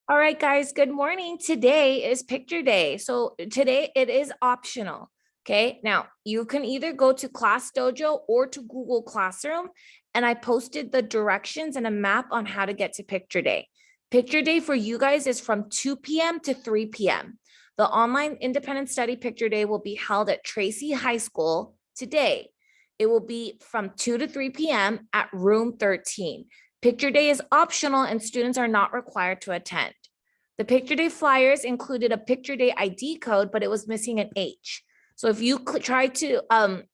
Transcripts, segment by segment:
All right, guys, good morning. Today is picture day. So today it is optional. Okay. Now you can either go to Class Dojo or to Google Classroom. And I posted the directions and a map on how to get to picture day. Picture day for you guys is from 2 p.m. to 3 p.m. The online independent study picture day will be held at Tracy High School today. It will be from 2 to 3 p.m. at room 13. Picture day is optional and students are not required to attend. The picture day flyers included a picture day ID code, but it was missing an H. So if you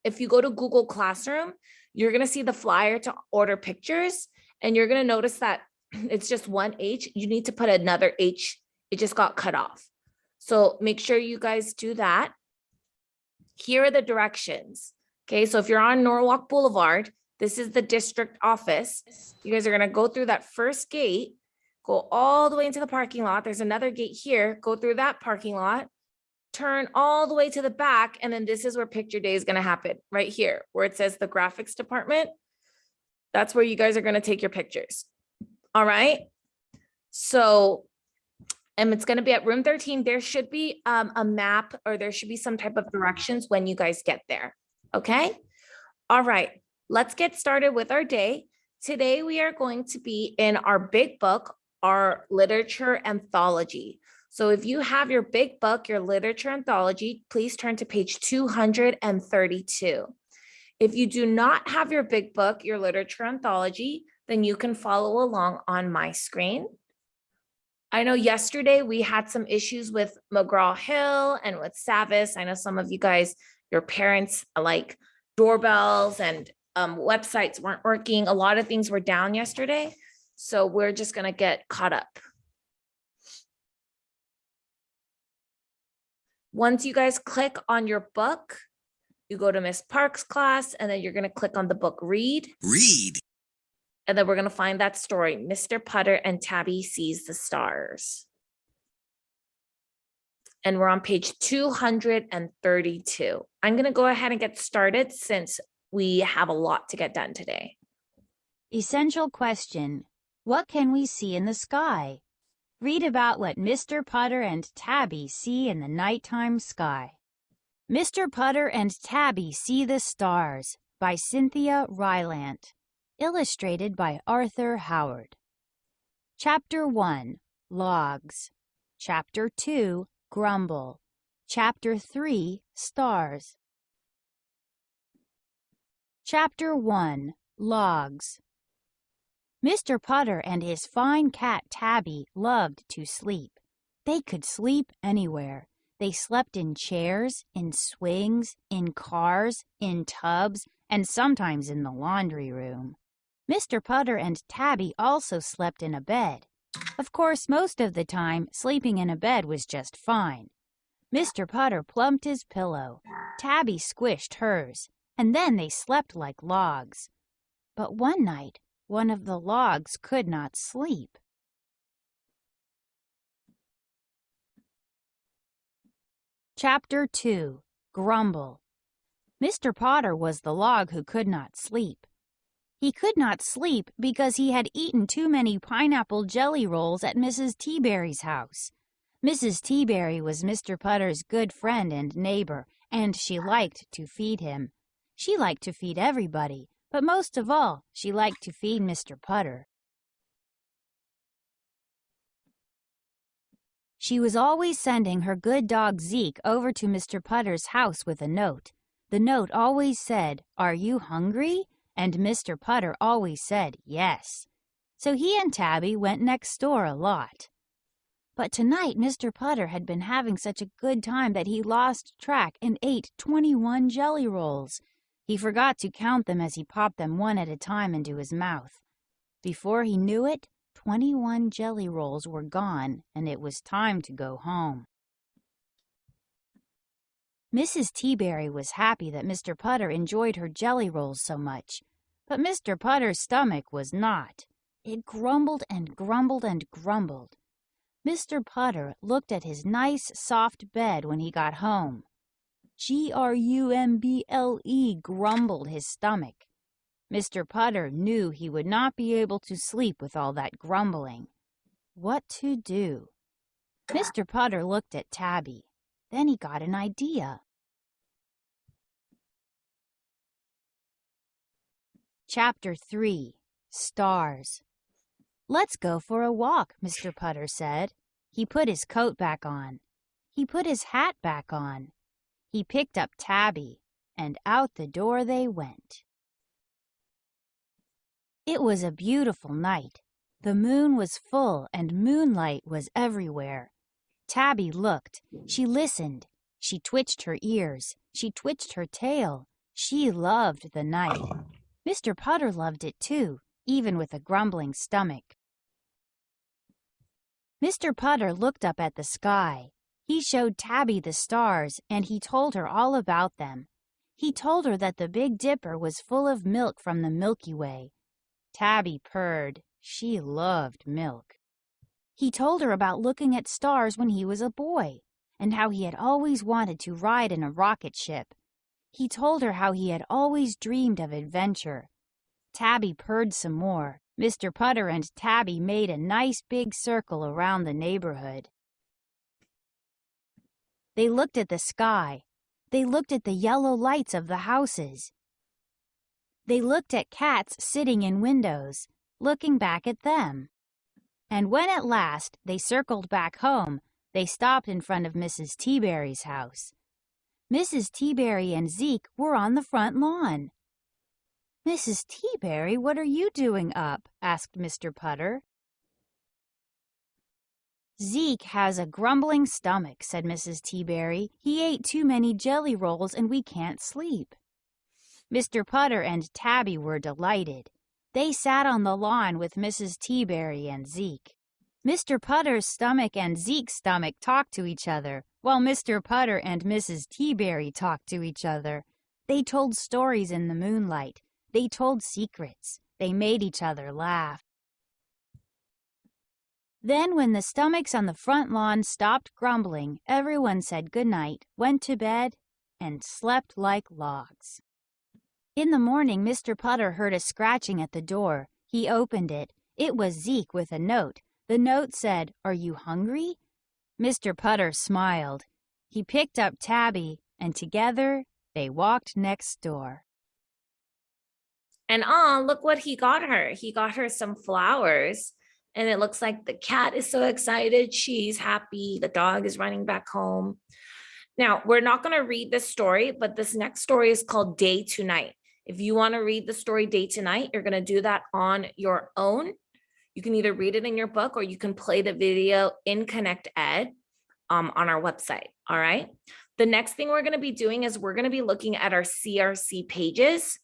if you go to Google Classroom, you're going to see the flyer to order pictures and you're going to notice that it's just one H. You need to put another H. It just got cut off. So make sure you guys do that. Here are the directions. Okay, so if you're on Norwalk Boulevard, this is the district office. You guys are going to go through that first gate, go all the way into the parking lot. There's another gate here. Go through that parking lot, turn all the way to the back, and then this is where picture day is going to happen, right here, where it says the graphics department. That's where you guys are going to take your pictures. All right. So, and it's going to be at room 13. There should be a map or there should be some type of directions when you guys get there. Okay. All right. Let's get started with our day. Today, we are going to be in our big book, our literature anthology. So if you have your big book, your literature anthology, please turn to page 232. If you do not have your big book, your literature anthology, then you can follow along on my screen. I know yesterday we had some issues with McGraw-Hill and with Savvis. I know some of you guys, your parents like doorbells and websites weren't working. A lot of things were down yesterday. So we're just going to get caught up. Once you guys click on your book, you go to Miss Park's class, and then you're going to click on the book Read. Read. And then we're going to find that story, Mr. Putter and Tabby Sees the Stars. And we're on page 232. I'm going to go ahead and get started since we have a lot to get done today. Essential question. What can we see in the sky? Read about what Mr. Putter and Tabby see in the nighttime sky. Mr. Putter and Tabby See the Stars by Cynthia Rylant. Illustrated by Arthur Howard. Chapter 1, Logs. Chapter 2, Grumble. Chapter 3, Stars. Chapter 1, Logs. Mr. Putter and his fine cat Tabby loved to sleep. They could sleep anywhere. They slept in chairs, in swings, in cars, in tubs, and sometimes in the laundry room. Mr. Putter and Tabby also slept in a bed. Of course, most of the time, sleeping in a bed was just fine. Mr. Putter plumped his pillow. Tabby squished hers, and then they slept like logs. But one night, one of the logs could not sleep. Chapter 2, Grumble. Mr. Putter was the log who could not sleep. He could not sleep because he had eaten too many pineapple jelly rolls at Mrs. Teaberry's house. Mrs. Teaberry was Mr. Putter's good friend and neighbor, and she liked to feed him. She liked to feed everybody, but most of all, she liked to feed Mr. Putter. She was always sending her good dog Zeke over to Mr. Putter's house with a note. The note always said, "Are you hungry?" And Mr. Putter always said yes. So he and Tabby went next door a lot. But tonight Mr. Putter had been having such a good time that he lost track and ate 21 jelly rolls. He forgot to count them as he popped them one at a time into his mouth. Before he knew it, 21 jelly rolls were gone, and it was time to go home. Mrs. Teaberry was happy that Mr. Putter enjoyed her jelly rolls so much, but Mr. Putter's stomach was not. It grumbled and grumbled and grumbled. Mr. Putter looked at his nice, soft bed when he got home. Grumble, grumbled his stomach. Mr. Putter knew he would not be able to sleep with all that grumbling. What to do? Mr. Potter looked at Tabby. Then he got an idea. Chapter 3. Stars. Let's go for a walk, Mr. Potter said. He put his coat back on. He put his hat back on. He picked up Tabby, and out the door they went. It was a beautiful night. The moon was full and moonlight was everywhere. Tabby looked. She listened. She twitched her ears. She twitched her tail. She loved the night. Mr. Potter loved it too, even with a grumbling stomach. Mr. Potter looked up at the sky. He showed Tabby the stars, and he told her all about them. He told her that the Big Dipper was full of milk from the Milky Way. Tabby purred. She loved milk. He told her about looking at stars when he was a boy, and how he had always wanted to ride in a rocket ship. He told her how he had always dreamed of adventure. Tabby purred some more. Mr. Potter and Tabby made a nice big circle around the neighborhood. They looked at the sky. They looked at the yellow lights of the houses. They looked at cats sitting in windows, looking back at them. And when at last they circled back home, they stopped in front of Mrs. Teaberry's house. Mrs. Teaberry and Zeke were on the front lawn. "Mrs. Teaberry, what are you doing up?" asked Mr. Potter. "Zeke has a grumbling stomach," said Mrs. Teaberry. "He ate too many jelly rolls and we can't sleep." Mr. Potter and Tabby were delighted. They sat on the lawn with Mrs. Teaberry and Zeke. Mr. Potter's stomach and Zeke's stomach talked to each other, while Mr. Potter and Mrs. Teaberry talked to each other. They told stories in the moonlight. They told secrets. They made each other laugh. Then when the stomachs on the front lawn stopped grumbling, everyone said good night, went to bed, and slept like logs. In the morning, Mr. Potter heard a scratching at the door. He opened it. It was Zeke with a note. The note said, "Are you hungry?" Mr. Potter smiled. He picked up Tabby, and together they walked next door. And look what he got her. He got her some flowers. And it looks like the cat is so excited. She's happy. The dog is running back home. Now, we're not going to read this story, but this next story is called Day to Night. If you want to read the story Day to Night, you're going to do that on your own. You can either read it in your book or you can play the video in Connect Ed on our website. All right. The next thing we're going to be doing is we're going to be looking at our CRC pages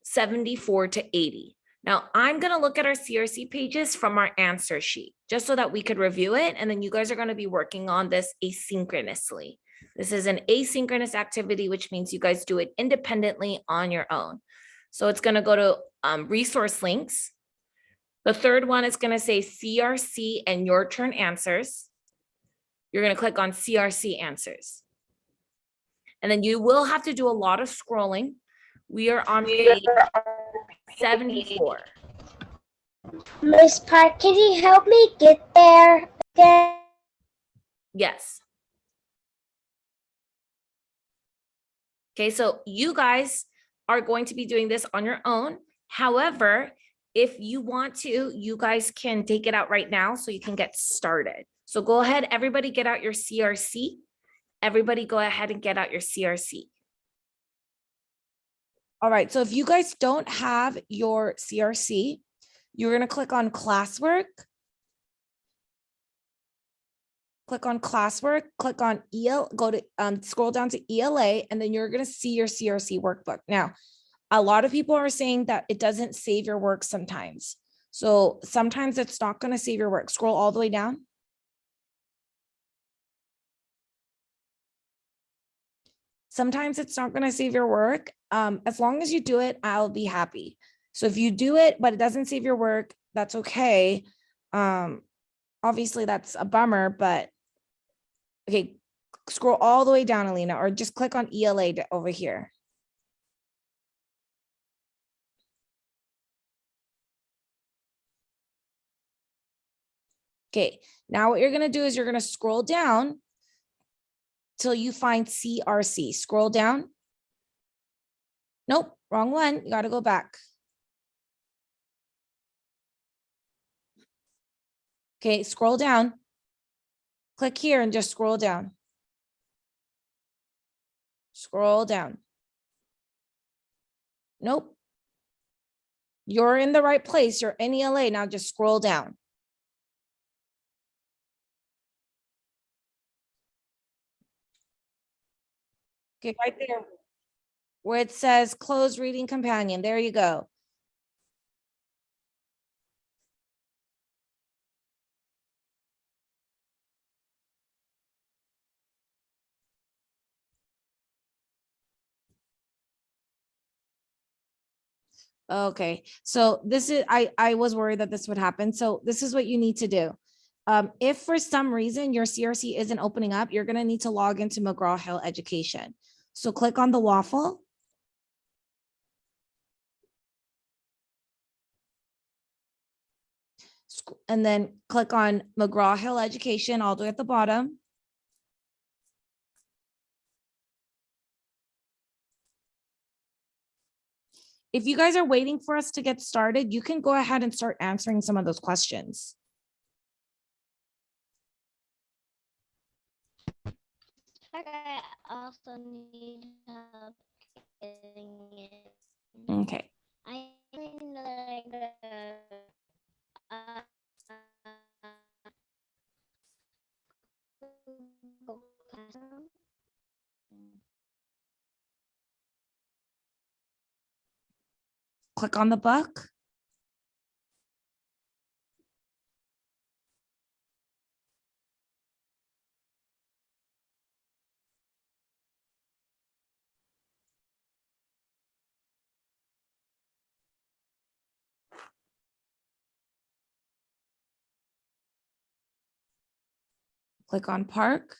74 to 80. Now, I'm going to look at our CRC pages from our answer sheet just so that we could review it. And then you guys are going to be working on this asynchronously. This is an asynchronous activity, which means you guys do it independently on your own. So it's going to go to resource links. The third one is going to say CRC and your turn answers. You're going to click on CRC answers. And then you will have to do a lot of scrolling. We are on page 74. Miss Park, can you help me get there again? Yes. Okay, so you guys are going to be doing this on your own. However, if you want to, you guys can take it out right now so you can get started. So go ahead, everybody get out your CRC. Everybody go ahead and get out your CRC. All right, so if you guys don't have your CRC, you're going to click on classwork. Click on classwork, click on EL, go to scroll down to ELA, and then you're going to see your CRC workbook. Now, a lot of people are saying that it doesn't save your work sometimes. So sometimes it's not going to save your work. Scroll all the way down. Sometimes it's not going to save your work. As long as you do it, I'll be happy. So if you do it, but it doesn't save your work, that's okay. Obviously that's a bummer, but okay, scroll all the way down, Alina, or just click on ELA over here. Okay, now what you're gonna do is you're gonna scroll down till you find CRC. Scroll down. Nope, wrong one. You gotta go back. Okay, scroll down. Click here and just scroll down. Scroll down. Nope. You're in the right place. You're in ELA. Now just scroll down. Okay, right there where it says close reading companion. There you go. Okay, so this is, I was worried that this would happen. So this is what you need to do. If for some reason your CRC isn't opening up, you're gonna need to log into McGraw-Hill Education. So click on the waffle. And then click on McGraw-Hill Education all the way at the bottom. If you guys are waiting for us to get started, you can go ahead and start answering some of those questions. I also need help getting it. Okay. I like uh, Google Classroom. Click on the book. Click on park.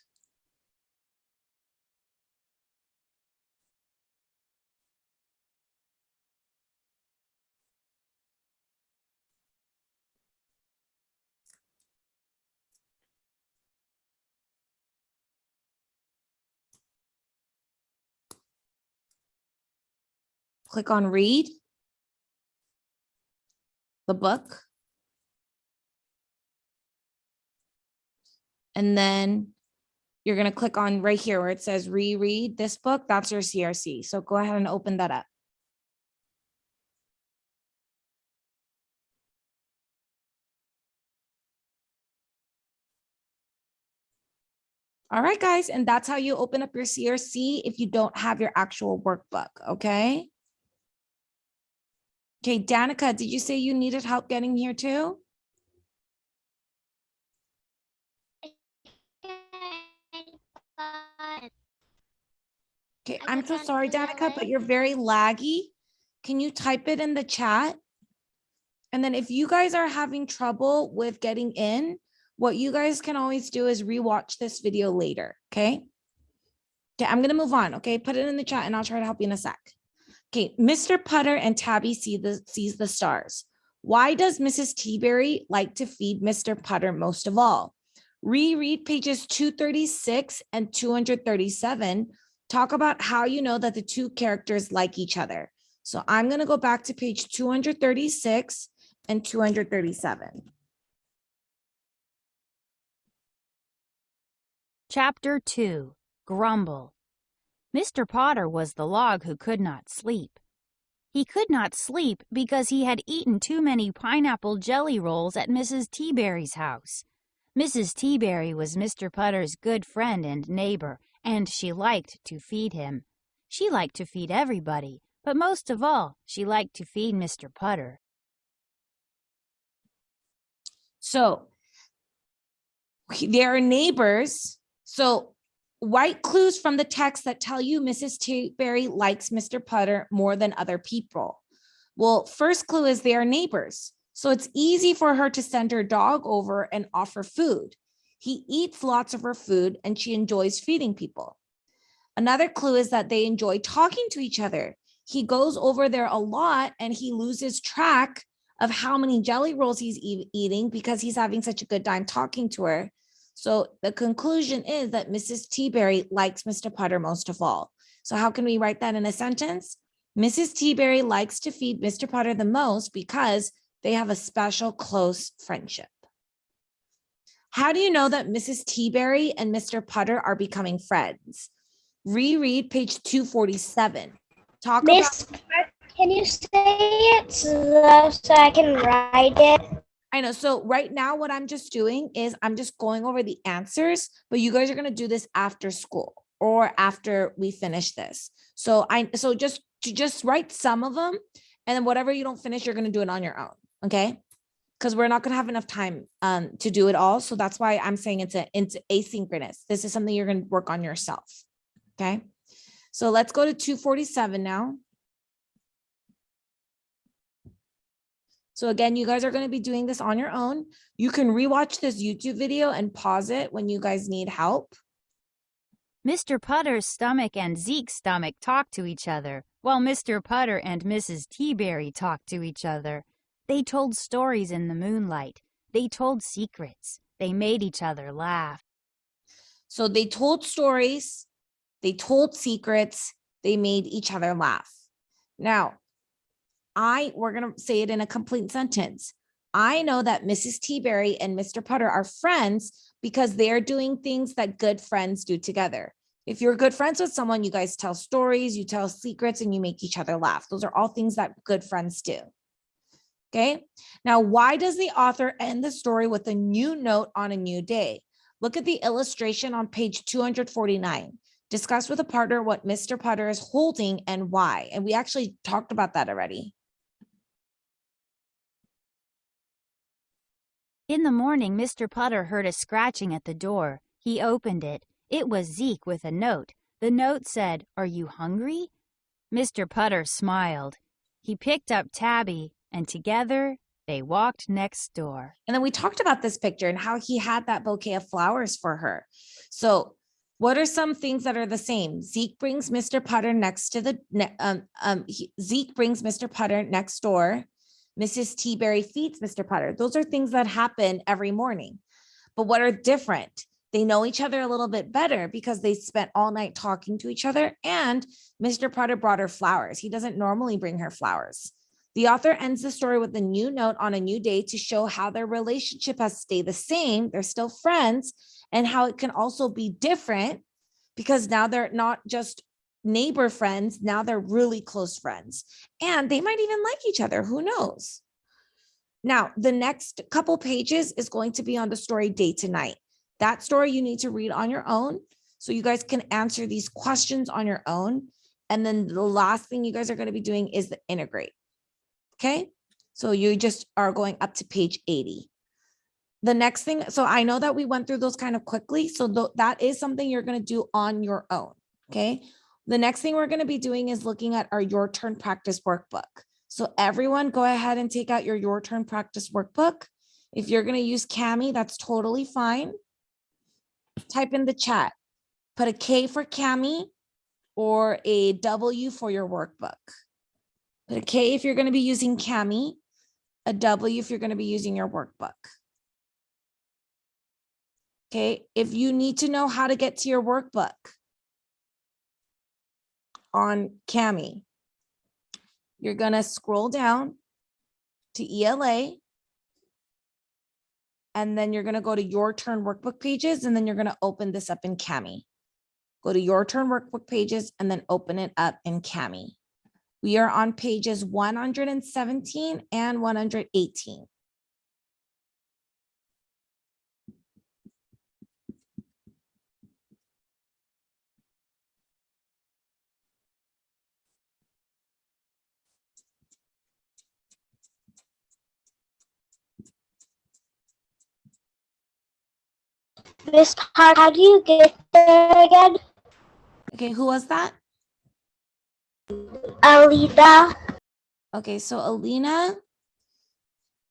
Click on read the book. And then you're going to click on right here where it says reread this book. That's your CRC. So go ahead and open that up. All right, guys. And that's how you open up your CRC if you don't have your actual workbook. Okay. Okay, Danica, did you say you needed help getting here too? Okay, I'm so sorry, Danica, but you're very laggy. Can you type it in the chat? And then if you guys are having trouble with getting in, what you guys can always do is rewatch this video later, okay? Okay, I'm gonna move on, okay? Put it in the chat and I'll try to help you in a sec. Okay, Mr. Putter and Tabby sees the stars. Why does Mrs. Teaberry like to feed Mr. Putter most of all? Reread pages 236 and 237. Talk about how you know that the two characters like each other. So I'm going to go back to page 236 and 237. Chapter 2. Grumble. Mr. Potter was the log who could not sleep. He could not sleep because he had eaten too many pineapple jelly rolls at Mrs. Teaberry's house. Mrs. Teaberry was Mr. Putter's good friend and neighbor, and she liked to feed him. She liked to feed everybody, but most of all, she liked to feed Mr. Putter. So they are neighbors. So white clues from the text that tell you Mrs. Teaberry likes Mr. Putter more than other people. Well, first clue is they are neighbors. So it's easy for her to send her dog over and offer food. He eats lots of her food and she enjoys feeding people. Another clue is that they enjoy talking to each other. He goes over there a lot and he loses track of how many jelly rolls he's eating because he's having such a good time talking to her. So the conclusion is that Mrs. Teaberry likes Mr. Potter most of all. So how can we write that in a sentence? Mrs. Teaberry likes to feed Mr. Potter the most because they have a special close friendship. How do you know that Mrs. Teaberry and Mr. Potter are becoming friends? Reread page 247. Talk about. Miss Park, can you say it slow so I can write it? I know. So right now, what I'm just doing is I'm just going over the answers, but you guys are going to do this after school or after we finish this. So just write some of them, and then whatever you don't finish, you're going to do it on your own. Okay. Because we're not going to have enough time to do it all. So that's why I'm saying it's asynchronous. This is something you're going to work on yourself. Okay. So let's go to 247 now. So again, you guys are going to be doing this on your own. You can rewatch this YouTube video and pause it when you guys need help. Mr. Putter's stomach and Zeke's stomach talked to each other, while Mr. Putter and Mrs. Teaberry talked to each other. They told stories in the moonlight. They told secrets. They made each other laugh. So they told stories. They told secrets. They made each other laugh. Now, we're going to say it in a complete sentence. I know that Mrs. Teaberry and Mr. Potter are friends because they're doing things that good friends do together. If you're good friends with someone, you guys tell stories, you tell secrets, and you make each other laugh. Those are all things that good friends do. Okay. Now, why does the author end the story with a new note on a new day? Look at the illustration on page 249. Discuss with a partner what Mr. Potter is holding and why. And we actually talked about that already. In the morning, Mr. Putter heard a scratching at the door. He opened it. It was Zeke with a note. The note said, "Are you hungry?" Mr. Putter smiled. He picked up Tabby, and together they walked next door. And then we talked about this picture and how he had that bouquet of flowers for her. So what are some things that are the same? Zeke brings Mr. Putter Zeke brings Mr. Putter next door. Mrs. Teaberry feeds Mr. Potter. Those are things that happen every morning. But what are different? They know each other a little bit better because they spent all night talking to each other, and Mr. Potter brought her flowers. He doesn't normally bring her flowers. The author ends the story with a new note on a new day to show how their relationship has stayed the same. They're still friends, and how it can also be different because now they're not just neighbor friends. Now they're really close friends, and they might even like each other. Who knows? Now, the next couple pages is going to be on the story Day to Night. That story you need to read on your own so you guys can answer these questions on your own. And then the last thing you guys are going to be doing is the integrate. Okay, so you just are going up to page 80. The next thing, so I know that we went through those kind of quickly. So that is something you're going to do on your own. Okay. The next thing we're going to be doing is looking at our Your Turn practice workbook. So everyone go ahead and take out your Turn practice workbook. If you're going to use Cami, that's totally fine. Type in the chat, put a K for Cami or a W for your workbook. Put a K if you're going to be using Cami, a W if you're going to be using your workbook. Okay, if you need to know how to get to your workbook on Cami, you're going to scroll down to ELA, and then you're going to go to Your Turn workbook pages, and then you're going to open this up in Cami. Go to Your Turn workbook pages and then open it up in Cami. We are on pages 117 and 118. Miss Park, how do you get there again? Okay, who was that? Alida. Okay, so Alina,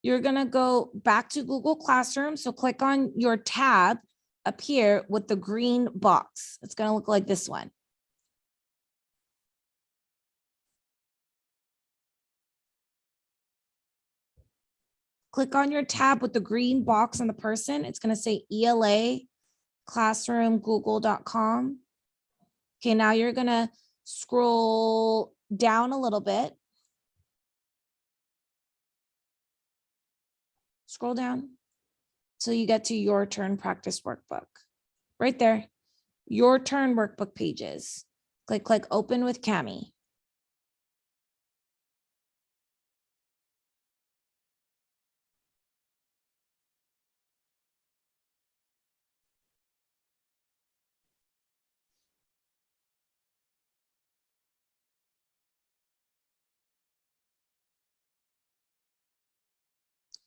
you're going to go back to Google Classroom. So click on your tab up here with the green box. It's going to look like this one. click on your tab with the green box on the person. It's going to say ELA classroom google.com. Okay, now you're going to scroll down a little bit. Scroll down till you get to your turn practice workbook. Right there, your turn workbook pages. Click open with Cami.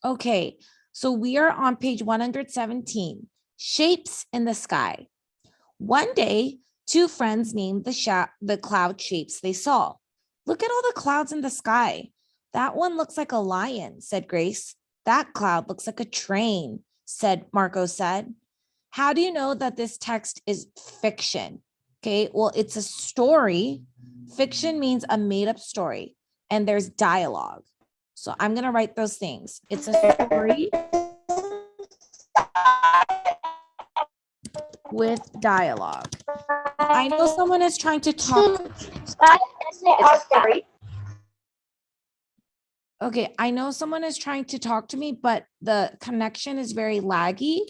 Okay, so we are on page 117, shapes in the sky. One day, two friends named the cloud shapes they saw. Look at all the clouds in the sky. That one looks like a lion, said Grace. That cloud looks like a train, Marco said. How do you know that this text is fiction? Okay, well, it's a story. Fiction means a made-up story, and there's dialogue. So I'm going to write those things. It's a story with dialogue. I know someone is trying to talk. Okay, I know someone is trying to talk to me, but the connection is very laggy.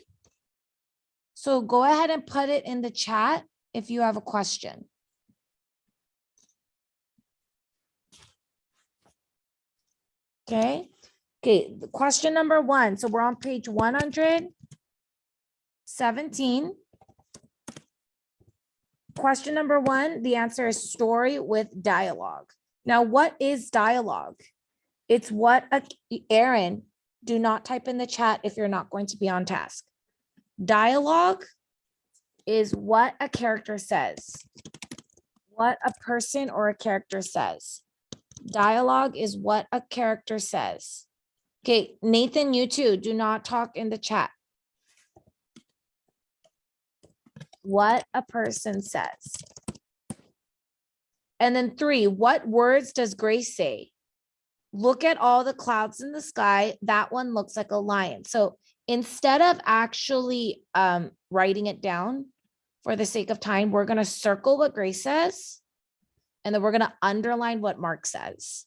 So go ahead and put it in the chat if you have a question. Okay. Okay, question number 1. So we're on page 117. Question number 1, the answer is story with dialogue. Now, what is dialogue? It's what Aaron, do not type in the chat if you're not going to be on task. Dialogue is what a character says, what a person or a character says. Dialogue is what a character says. Okay, Nathan, you too, do not talk in the chat. What a person says. And then 3, what words does Grace say? Look at all the clouds in the sky. That one looks like a lion. So instead of actually writing it down for the sake of time, we're going to circle what Grace says, and then we're going to underline what Mark says.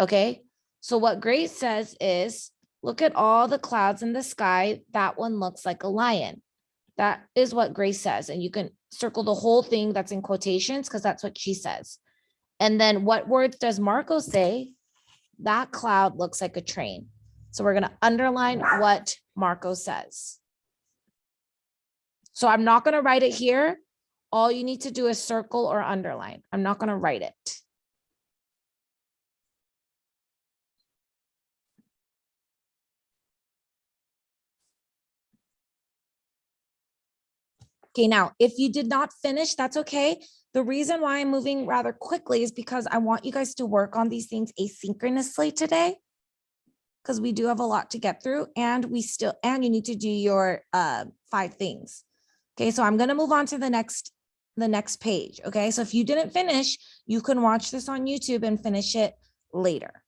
Okay. So what Grace says is, look at all the clouds in the sky. That one looks like a lion. That is what Grace says. And you can circle the whole thing that's in quotations because that's what she says. And then what words does Marco say? That cloud looks like a train. So we're going to underline what Marco says. So I'm not going to write it here. All you need to do is circle or underline. I'm not going to write it. Okay, now, if you did not finish, that's okay. The reason why I'm moving rather quickly is because I want you guys to work on these things asynchronously today, because we do have a lot to get through, and you need to do your 5 things. Okay, so I'm going to move on to the next page. Okay, so if you didn't finish, you can watch this on YouTube and finish it later.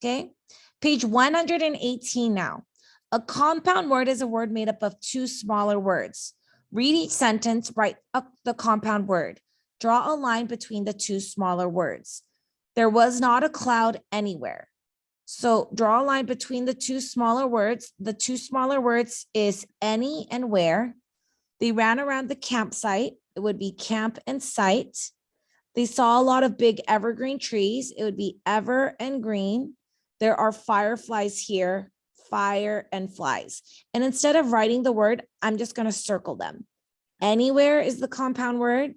Okay, page 118 now. A compound word is a word made up of 2 smaller words. Read each sentence, write up the compound word. Draw a line between the 2 smaller words. There was not a cloud anywhere. So draw a line between the 2 smaller words. The 2 smaller words is any and where. They ran around the campsite. It would be camp and site. They saw a lot of big evergreen trees. It would be ever and green. There are fireflies here, fire and flies. And instead of writing the word, I'm just going to circle them. Anywhere is the compound word,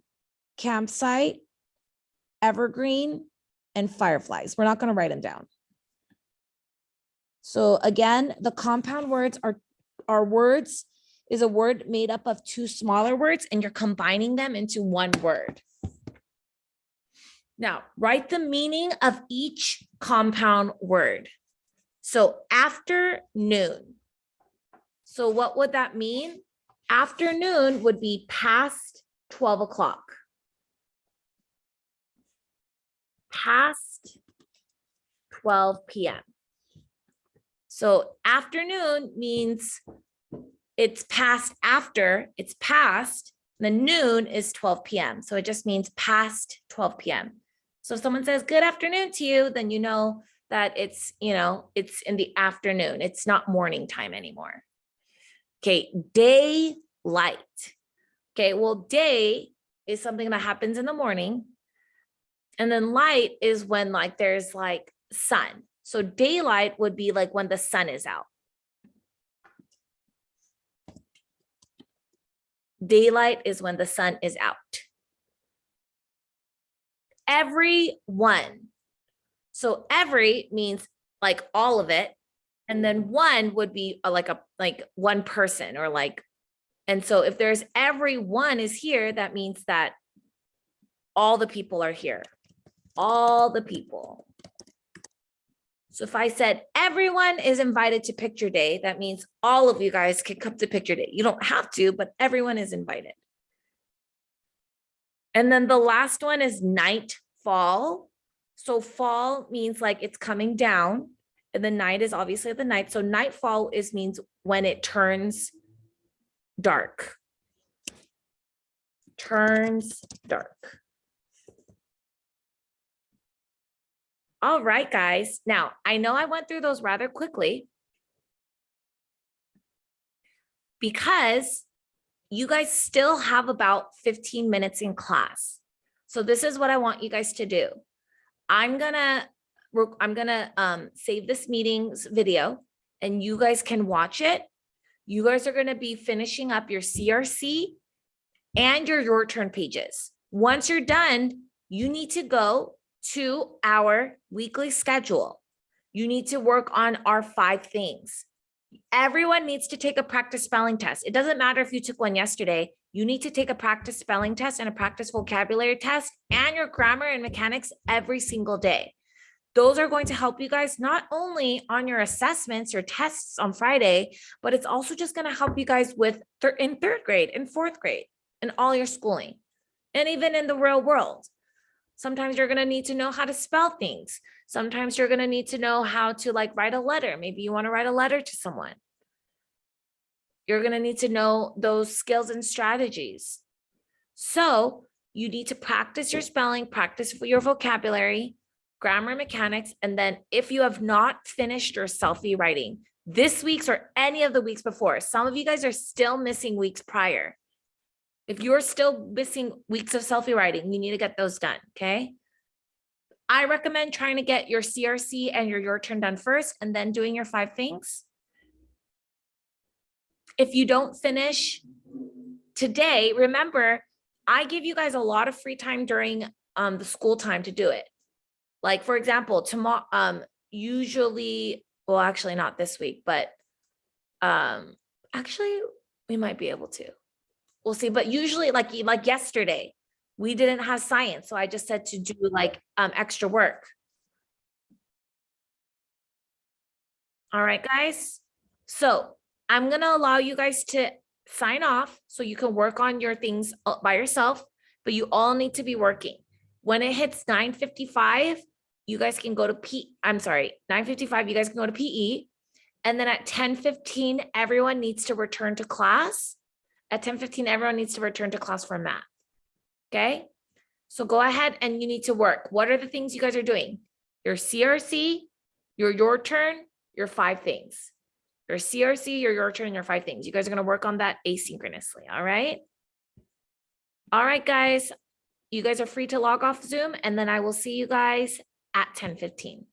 campsite, evergreen, and fireflies. We're not going to write them down. So again, the compound words are words, is a word made up of 2 smaller words, and you're combining them into one word. Now, write the meaning of each compound word. So afternoon. So what would that mean? Afternoon would be past 12 o'clock. Past 12 p.m. So afternoon means it's past after, it's past, the noon is 12 p.m. So it just means past 12 p.m. So if someone says good afternoon to you, then you know that it's, it's in the afternoon. It's not morning time anymore. Okay, daylight. Okay, well, day is something that happens in the morning. And then light is when like there's like sun. So daylight would be like when the sun is out. Daylight is when the sun is out. Everyone. So every means like all of it. And then one would be like one person or like, and so if there's everyone is here, that means that all the people are here. All the people. So if I said everyone is invited to picture day, that means all of you guys can come to picture day. You don't have to, but everyone is invited. And then the last one is nightfall. So fall means like it's coming down, and the night is obviously the night. So nightfall means when it turns dark. Turns dark. All right, guys. Now, I know I went through those rather quickly because you guys still have about 15 minutes in class. So this is what I want you guys to do. I'm gonna save this meeting's video and you guys can watch it. You guys are gonna be finishing up your CRC and your turn pages. Once you're done, you need to go to our weekly schedule. You need to work on our 5 things. Everyone needs to take a practice spelling test. It doesn't matter if you took one yesterday. You need to take a practice spelling test and a practice vocabulary test and your grammar and mechanics every single day. Those are going to help you guys not only on your assessments, your tests on Friday, but it's also just going to help you guys with in 3rd grade and 4th grade and all your schooling and even in the real world. Sometimes you're going to need to know how to spell things. Sometimes you're going to need to know how to like write a letter. Maybe you want to write a letter to someone. You're going to need to know those skills and strategies. So you need to practice your spelling, practice your vocabulary, grammar, mechanics. And then if you have not finished your selfie writing this week's or any of the weeks before, some of you guys are still missing weeks prior. If you're still missing weeks of selfie writing, you need to get those done, okay? I recommend trying to get your CRC and your turn done first and then doing your 5 things. If you don't finish today, remember, I give you guys a lot of free time during the school time to do it. Like for example, tomorrow, usually, well, actually not this week, but actually we might be able to. We'll see, but usually like yesterday, we didn't have science. So I just said to do like extra work. All right, guys. So I'm going to allow you guys to sign off so you can work on your things by yourself, but you all need to be working. When it hits 9:55, you guys can go to 9:55, you guys can go to PE. And then at 10:15, everyone needs to return to class. At 10:15, everyone needs to return to class for math. Okay? So go ahead and you need to work. What are the things you guys are doing? Your CRC, your turn, your 5 things. Your CRC, your turn, your 5 things. You guys are going to work on that asynchronously. All right? All right, guys. You guys are free to log off Zoom, and then I will see you guys at 10:15.